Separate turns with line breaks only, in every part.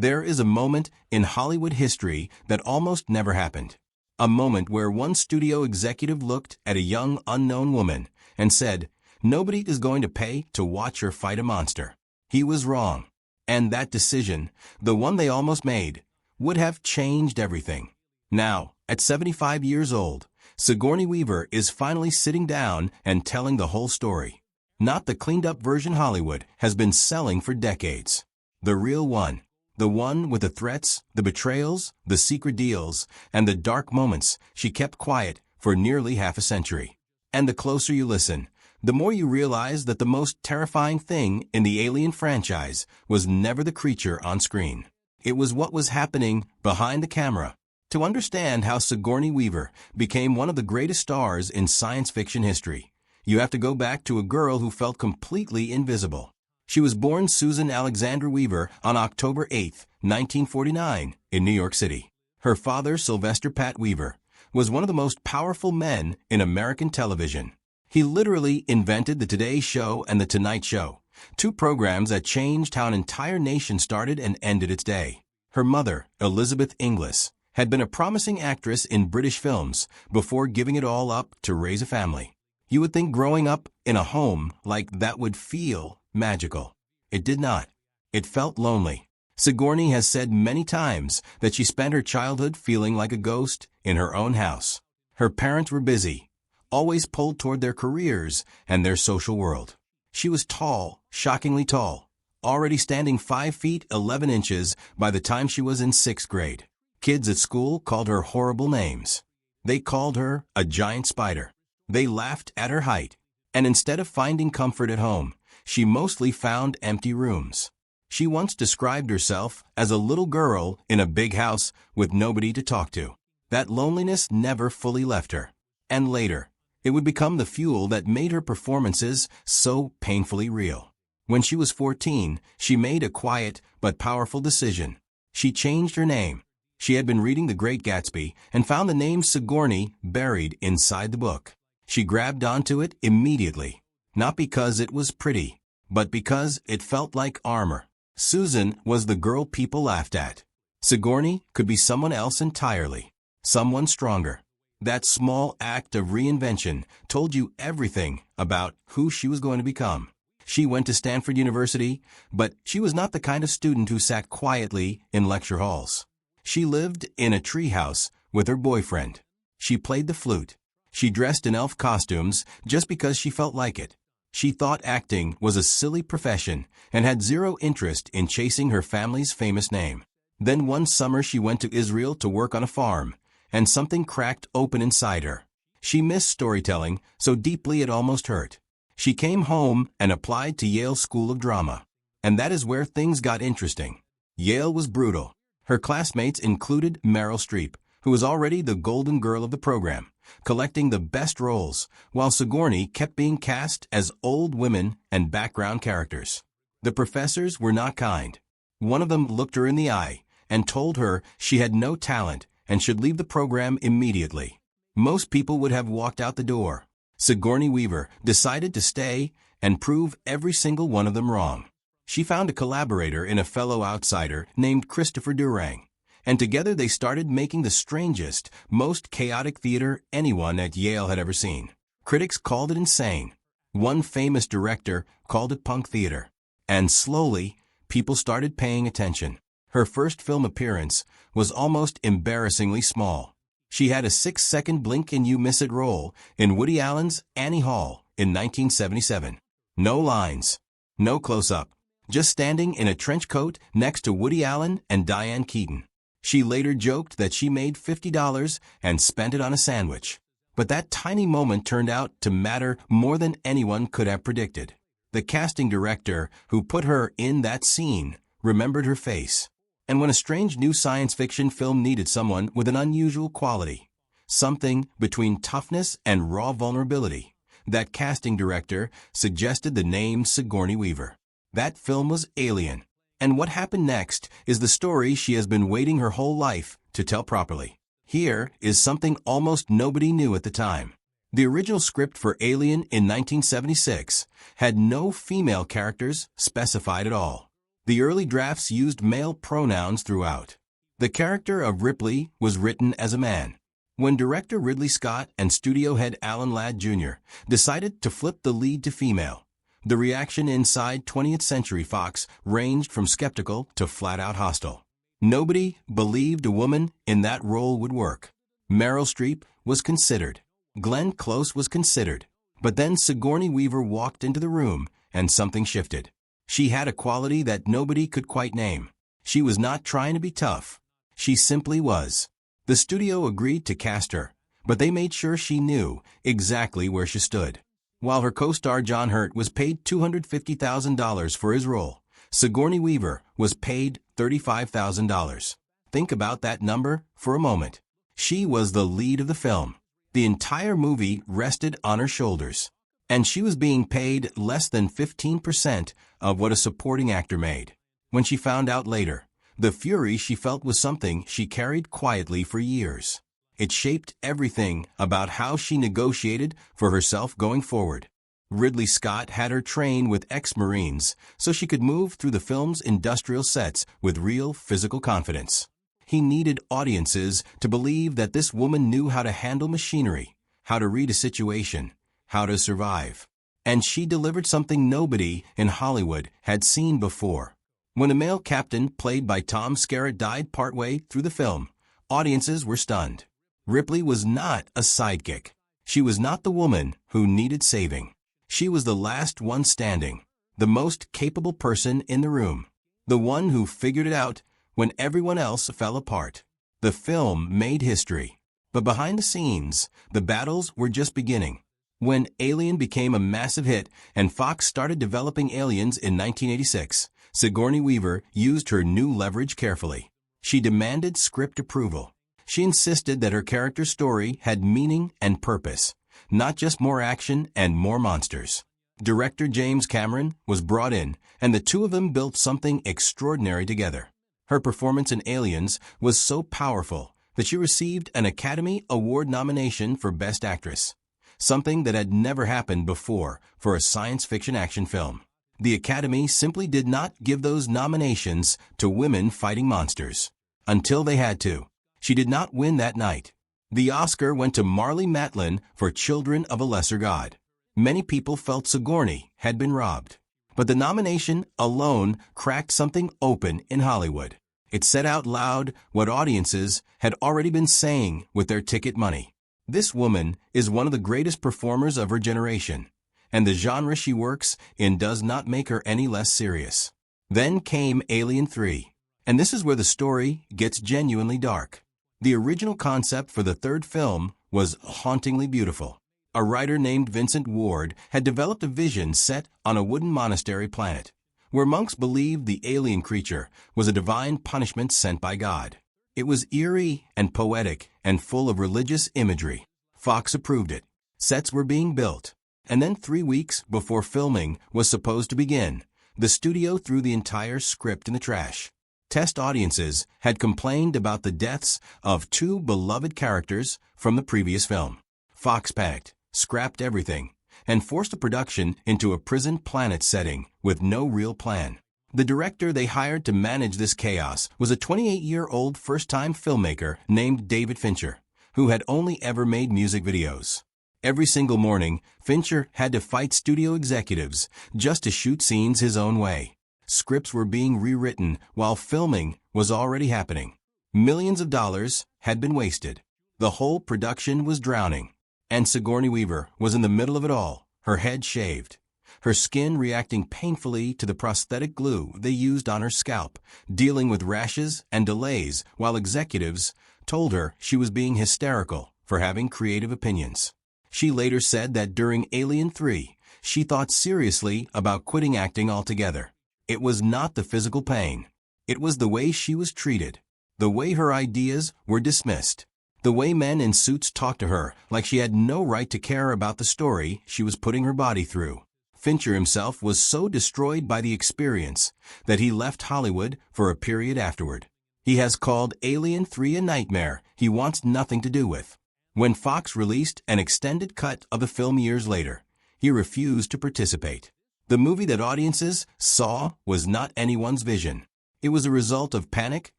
There is a moment in Hollywood history that almost never happened. A moment where one studio executive looked at a young, unknown woman and said, "Nobody is going to pay to watch her fight a monster." He was wrong. And that decision, the one they almost made, would have changed everything. Now, at 75 years old, Sigourney Weaver is finally sitting down and telling the whole story. Not the cleaned-up version Hollywood has been selling for decades. The real one. The one with the threats, the betrayals, the secret deals, and the dark moments she kept quiet for nearly half a century. And the closer you listen, the more you realize that the most terrifying thing in the Alien franchise was never the creature on screen. It was what was happening behind the camera. To understand how Sigourney Weaver became one of the greatest stars in science fiction history, you have to go back to a girl who felt completely invisible. She was born Susan Alexandra Weaver on October 8, 1949, in New York City. Her father, Sylvester Pat Weaver, was one of the most powerful men in American television. He literally invented The Today Show and The Tonight Show, two programs that changed how an entire nation started and ended its day. Her mother, Elizabeth Inglis, had been a promising actress in British films before giving it all up to raise a family. You would think growing up in a home like that would feel magical. It did not. It felt lonely. Sigourney has said many times that she spent her childhood feeling like a ghost in her own house. Her parents were busy, always pulled toward their careers and their social world. She was tall, shockingly tall, already standing 5 feet 11 inches by the time she was in 6th grade. Kids at school called her horrible names. They called her a giant spider. They laughed at her height. And instead of finding comfort at home, she mostly found empty rooms. She once described herself as a little girl in a big house with nobody to talk to. That loneliness never fully left her. And later, it would become the fuel that made her performances so painfully real. When she was 14, she made a quiet but powerful decision. She changed her name. She had been reading The Great Gatsby and found the name Sigourney buried inside the book. She grabbed onto it immediately, not because it was pretty, but because it felt like armor. Susan was the girl people laughed at. Sigourney could be someone else entirely, someone stronger. That small act of reinvention told you everything about who she was going to become. She went to Stanford University, but she was not the kind of student who sat quietly in lecture halls. She lived in a treehouse with her boyfriend. She played the flute. She dressed in elf costumes just because she felt like it. She thought acting was a silly profession and had zero interest in chasing her family's famous name. Then one summer she went to Israel to work on a farm, and something cracked open inside her. She missed storytelling so deeply it almost hurt. She came home and applied to Yale School of Drama. And that is where things got interesting. Yale was brutal. Her classmates included Meryl Streep, who was already the golden girl of the program, collecting the best roles, while Sigourney kept being cast as old women and background characters. The professors were not kind. One of them looked her in the eye and told her she had no talent and should leave the program immediately. Most people would have walked out the door. Sigourney Weaver decided to stay and prove every single one of them wrong. She found a collaborator in a fellow outsider named Christopher Durang, and together they started making the strangest, most chaotic theater anyone at Yale had ever seen. Critics called it insane. One famous director called it punk theater. And slowly, people started paying attention. Her first film appearance was almost embarrassingly small. She had a 6-second blink-and-you-miss-it role in Woody Allen's Annie Hall in 1977. No lines, no close-up, just standing in a trench coat next to Woody Allen and Diane Keaton. She later joked that she made $50 and spent it on a sandwich. But that tiny moment turned out to matter more than anyone could have predicted. The casting director who put her in that scene remembered her face. And when a strange new science fiction film needed someone with an unusual quality, something between toughness and raw vulnerability, that casting director suggested the name Sigourney Weaver. That film was Alien. And what happened next is the story she has been waiting her whole life to tell properly. Here is something almost nobody knew at the time. The original script for Alien in 1976 had no female characters specified at all. The early drafts used male pronouns throughout. The character of Ripley was written as a man. When director Ridley Scott and studio head Alan Ladd Jr. decided to flip the lead to female, the reaction inside 20th Century Fox ranged from skeptical to flat-out hostile. Nobody believed a woman in that role would work. Meryl Streep was considered. Glenn Close was considered. But then Sigourney Weaver walked into the room, and something shifted. She had a quality that nobody could quite name. She was not trying to be tough. She simply was. The studio agreed to cast her, but they made sure she knew exactly where she stood. While her co-star John Hurt was paid $250,000 for his role, Sigourney Weaver was paid $35,000. Think about that number for a moment. She was the lead of the film. The entire movie rested on her shoulders, and she was being paid less than 15% of what a supporting actor made. When she found out later, the fury she felt was something she carried quietly for years. It shaped everything about how she negotiated for herself going forward. Ridley Scott had her train with ex-Marines so she could move through the film's industrial sets with real physical confidence. He needed audiences to believe that this woman knew how to handle machinery, how to read a situation, how to survive. And she delivered something nobody in Hollywood had seen before. When a male captain played by Tom Skerritt died partway through the film, audiences were stunned. Ripley was not a sidekick. She was not the woman who needed saving. She was the last one standing, the most capable person in the room, the one who figured it out when everyone else fell apart. The film made history. But behind the scenes, the battles were just beginning. When Alien became a massive hit and Fox started developing Aliens in 1986, Sigourney Weaver used her new leverage carefully. She demanded script approval. She insisted that her character's story had meaning and purpose, not just more action and more monsters. Director James Cameron was brought in, and the two of them built something extraordinary together. Her performance in Aliens was so powerful that she received an Academy Award nomination for Best Actress, something that had never happened before for a science fiction action film. The Academy simply did not give those nominations to women fighting monsters until they had to. She did not win that night. The Oscar went to Marlee Matlin for Children of a Lesser God. Many people felt Sigourney had been robbed. But the nomination alone cracked something open in Hollywood. It said out loud what audiences had already been saying with their ticket money. This woman is one of the greatest performers of her generation, and the genre she works in does not make her any less serious. Then came Alien 3, and this is where the story gets genuinely dark. The original concept for the third film was hauntingly beautiful. A writer named Vincent Ward had developed a vision set on a wooden monastery planet, where monks believed the alien creature was a divine punishment sent by God. It was eerie and poetic and full of religious imagery. Fox approved it. Sets were being built. And then 3 weeks before filming was supposed to begin, the studio threw the entire script in the trash. Test audiences had complained about the deaths of two beloved characters from the previous film. Fox panicked, scrapped everything, and forced the production into a prison planet setting with no real plan. The director they hired to manage this chaos was a 28-year-old first-time filmmaker named David Fincher, who had only ever made music videos. Every single morning, Fincher had to fight studio executives just to shoot scenes his own way. Scripts were being rewritten while filming was already happening. Millions of dollars had been wasted. The whole production was drowning. And Sigourney Weaver was in the middle of it all, her head shaved, her skin reacting painfully to the prosthetic glue they used on her scalp, dealing with rashes and delays while executives told her she was being hysterical for having creative opinions. She later said that during Alien 3, she thought seriously about quitting acting altogether. It was not the physical pain. It was the way she was treated, the way her ideas were dismissed, the way men in suits talked to her like she had no right to care about the story she was putting her body through. Fincher himself was so destroyed by the experience that he left Hollywood for a period afterward. He has called Alien 3 a nightmare he wants nothing to do with. When Fox released an extended cut of the film years later, he refused to participate. The movie that audiences saw was not anyone's vision. It was a result of panic,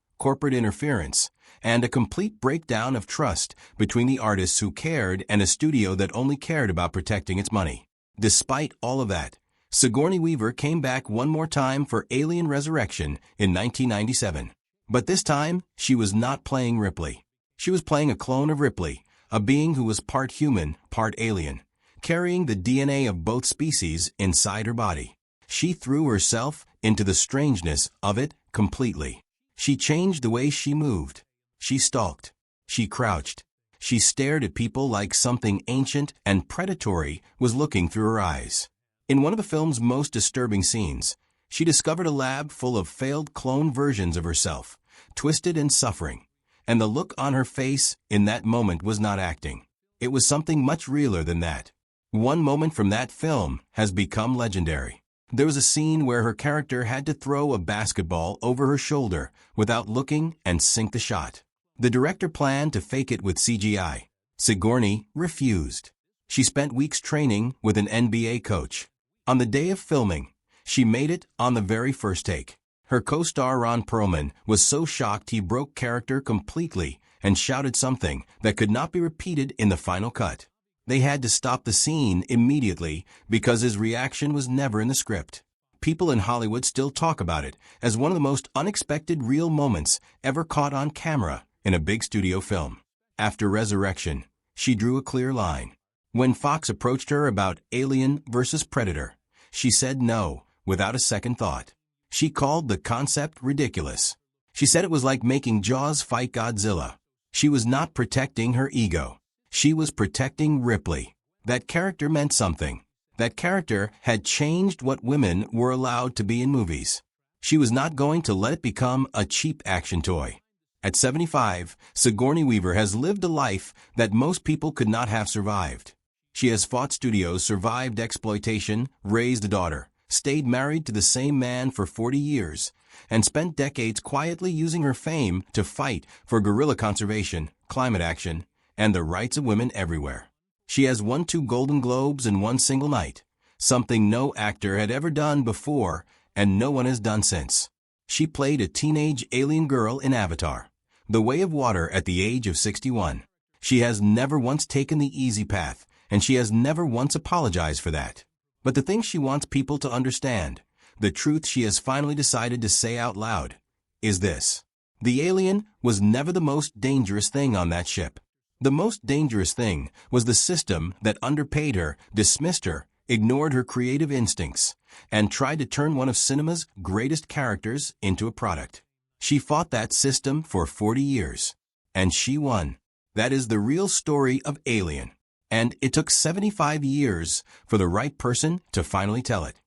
corporate interference, and a complete breakdown of trust between the artists who cared and a studio that only cared about protecting its money. Despite all of that, Sigourney Weaver came back one more time for Alien Resurrection in 1997. But this time, she was not playing Ripley. She was playing a clone of Ripley, a being who was part human, part alien, carrying the DNA of both species inside her body. She threw herself into the strangeness of it completely. She changed the way she moved. She stalked. She crouched. She stared at people like something ancient and predatory was looking through her eyes. In one of the film's most disturbing scenes, she discovered a lab full of failed clone versions of herself, twisted and suffering. And the look on her face in that moment was not acting. It was something much realer than that. One moment from that film has become legendary. There was a scene where her character had to throw a basketball over her shoulder without looking and sink the shot. The director planned to fake it with CGI. Sigourney refused. She spent weeks training with an NBA coach. On the day of filming, she made it on the very first take. Her co-star Ron Perlman was so shocked he broke character completely and shouted something that could not be repeated in the final cut. They had to stop the scene immediately because his reaction was never in the script. People in Hollywood still talk about it as one of the most unexpected real moments ever caught on camera in a big studio film. After Resurrection, she drew a clear line. When Fox approached her about Alien vs. Predator, she said no without a second thought. She called the concept ridiculous. She said it was like making Jaws fight Godzilla. She was not protecting her ego. She was protecting Ripley. That character meant something. That character had changed what women were allowed to be in movies. She was not going to let it become a cheap action toy. At 75, Sigourney Weaver has lived a life that most people could not have survived. She has fought studios, survived exploitation, raised a daughter, stayed married to the same man for 40 years, and spent decades quietly using her fame to fight for gorilla conservation, climate action, and the rights of women everywhere. She has won 2 Golden Globes in one single night, something no actor had ever done before and no one has done since. She played a teenage alien girl in Avatar, The Way of Water, at the age of 61. She has never once taken the easy path, and she has never once apologized for that. But the thing she wants people to understand, the truth she has finally decided to say out loud, is this. The alien was never the most dangerous thing on that ship. The most dangerous thing was the system that underpaid her, dismissed her, ignored her creative instincts, and tried to turn one of cinema's greatest characters into a product. She fought that system for 40 years, and she won. That is the real story of Alien, and it took 75 years for the right person to finally tell it.